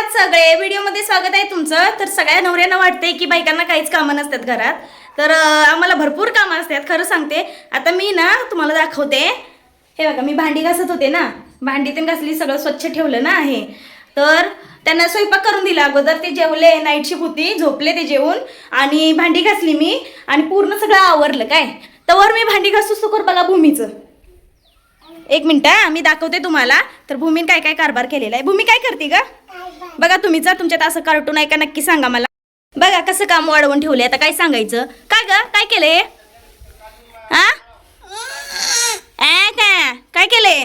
आहात सगळे? व्हिडिओमध्ये स्वागत आहे तुमचं. तर सगळ्या नवऱ्यांना वाटते की बायकांना काहीच कामं नसतात घरात, तर आम्हाला भरपूर कामं असतात. खरं सांगते, आता मी ना तुम्हाला दाखवते. हे बघा, मी भांडी घासत होते ना, भांडी पण घासली, सगळं स्वच्छ ठेवलं ना आहे. तर त्यांना स्वयंपाक करून दिला. अगोदर ते जेवले, नाईट शिफ्ट होती, झोपले ते जेवून, आणि भांडी घासली मी आणि पूर्ण सगळं आवरलं. काय तवर मी भांडी घासूच तर बघा भूमीचं. एक मिनिट, मी दाखवते तुम्हाला. तर भूमीने काय काय कारभार केलेला आहे. भूमी काय करते का बघा. तुम्ही जर तुमच्यात असं कार्टून आहे का नक्की सांगा मला. बघा कसं काम वाढवून ठेवले. आता काय सांगायचं. काय ग, काय केलंय? हा काय केलंय?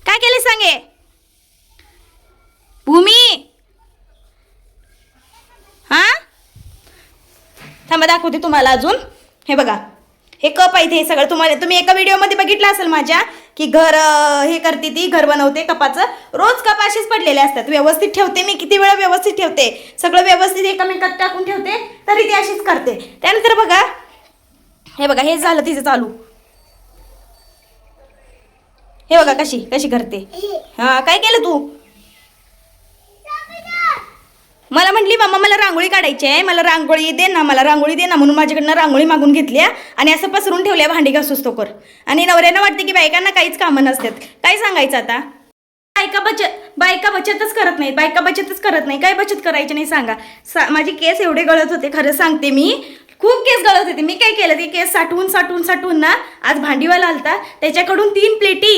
काय केलंय सांगे भूमी. हा थांबा, दाखवते तुम्हाला अजून. हे बघा, हे कप आहे. हे सगळं तुम्ही एका व्हिडिओमध्ये बघितलं असेल माझ्या, की घर हे करते, ती घर बनवते कपाचं. रोज कप असेच पडलेले असतात. व्यवस्थित ठेवते मी, किती वेळा व्यवस्थित ठेवते, सगळं व्यवस्थित एकामेकात टाकून ठेवते, तरी ती अशीच करते. त्यानंतर बघा, हे बघा, हे झालं तिचं चालू. हे बघा कशी कशी करते. हा काय केलं तू? मला म्हटली मामा मला रांगोळी काढायची आहे, मला रांगोळी दे ना, मला रांगोळी दे ना, म्हणून माझ्याकडनं रांगोळी मागून घेतली आणि असं पसरून ठेवल्या भांडी घासूस तोकर. आणि नवऱ्यानं वाटते की बायकांना काहीच कामं नसतात. काय सांगायचं आता. बायका बचतच करत नाहीत. बायका बचतच करत नाही. काय बचत करायची नाही सांगा. माझे केस एवढे गळत होते, खरं सांगते मी, खूप केस गळत होते. मी काय केलं, ते केस साठवून ना, आज भांडीवाला आलता, त्याच्याकडून 3 प्लेटी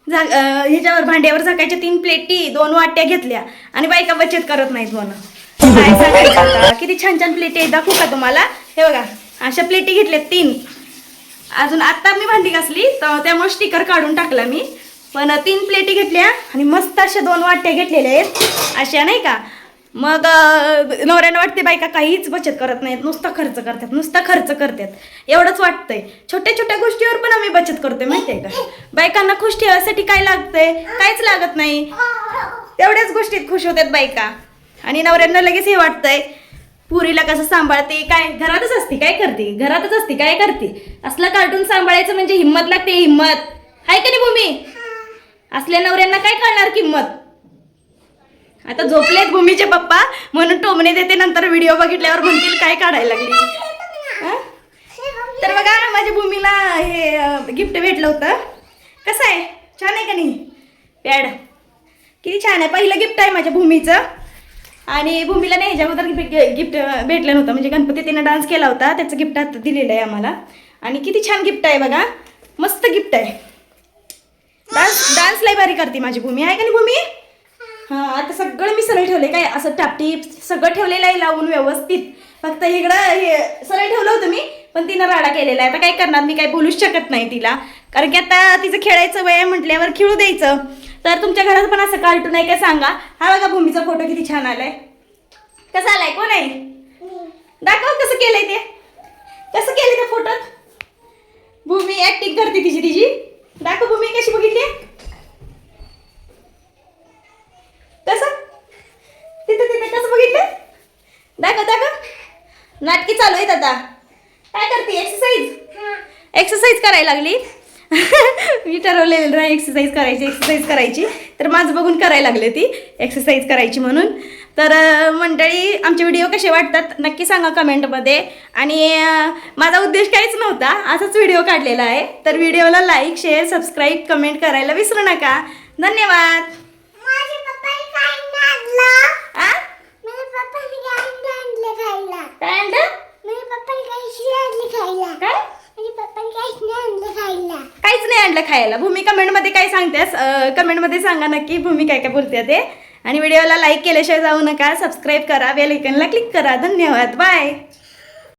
ह्याच्यावर भांड्यावर झाकायच्या 3 प्लेटी 2 वाट्या घेतल्या. आणि बायका बचत करत नाहीत म्हणून. काय सांगायचं आता. किती छान छान प्लेटी आहेत, दाखवू का तुम्हाला. हे बघा, अशा प्लेटी घेतल्या 3. अजून आत्ता मी भांडी घासली तर त्यामुळे स्टिकर काढून टाकला मी. पण 3 प्लेटी घेतल्या आणि मस्त अशा 2 वाट्या घेतलेल्या आहेत अशा, नाही का. मग नवऱ्यानं वाटते बायका काहीच बचत करत नाहीत, नुसता खर्च करतात. एवढंच वाटतंय. छोट्या छोट्या गोष्टीवर पण आम्ही बचत करतोय, माहिती आहे का. बायकांना खुश ठेवायसाठी काय लागतंय? काहीच लागत नाही. तेवढ्याच गोष्टीत खुश होतात बायका. आणि नवऱ्यांना लगेच हे वाटतंय, पुरीला कसं सांभाळते, काय घरातच असते, काय करते, घरातच असते, काय करते. असलं कार्टून सांभाळायचं म्हणजे हिंमत लागते. हिंमत आहे का नाही भूमी? असल्या नवऱ्यांना काय कळणार किंमत. आता झोपलेत भूमीचे पप्पा, म्हणून टोमणे देते. नंतर व्हिडिओ बघितल्यावर म्हणतील काय काढायला लागली. तर बघा, माझ्या भूमीला हे गिफ्ट भेटलं होतं. कसं आहे, छान आहे का नाही पॅड? किती छान आहे. पहिलं गिफ्ट आहे माझ्या भूमीचं. आणि भूमीला नाही ह्याच्याबद्दल गिफ्ट भेटलं नव्हतं, म्हणजे गणपती तिनं डान्स केला होता, त्याचं गिफ्ट आता दिलेलं आहे आम्हाला. आणि किती छान गिफ्ट आहे बघा, मस्त गिफ्ट आहे. डान्स लय भारी करते माझी भूमी, आहे का नाही भूमी? हां, आता सगळं मी सरळ ठेवले, काय असं टापटीप सगळं ठेवलेलं आहे लावून व्यवस्थित. फक्त इकडं हे सरळ ठेवलं होतं मी, पण तिनं राडा केलेला आहे. आता काय करणार, मी काय बोलूच शकत नाही तिला, कारण की आता तिचं खेळायचं वय म्हटल्यावर खेळू द्यायचं. तर तुमच्या घरात पण असं कार्टून आहे काय सांगा. हा बघा, भूमीचा फोटो किती छान आलाय. कसा आलाय, कोण आहे दाखव. कसं केलंय ते, कसं केलंय त्या फोटोत. भूमी ऍक्टिंग करते तिची. दाखव भूमी कशी बघितली. कसं तिथे कसं बघितलं. दाखव. नाटकी चालू आहेत आता. काय करते, एक्सरसाइज करायला लागली. मी ठरवलेलं नाही एक्सरसाइज करायची, तर माझं बघून करायला लागले ती एक्सरसाइज करायची म्हणून. तर मंडळी, आमचे व्हिडिओ कसे वाटतात नक्की सांगा कमेंटमध्ये. आणि माझा उद्देश काहीच नव्हता, असाच व्हिडिओ काढलेला आहे. तर व्हिडिओला लाईक, शेअर, सबस्क्राईब, कमेंट करायला विसरू नका. धन्यवाद. काहीच नाही आणलं खायला. भूमी कमेंटमध्ये काय सांगतेस, कमेंटमध्ये सांगा नक्की भूमी काय काय बोलते ते. आणि व्हिडिओला लाईक केल्याशिवाय जाऊ नका. सबस्क्राईब करा, बेल आयकॉनला क्लिक करा. धन्यवाद. बाय.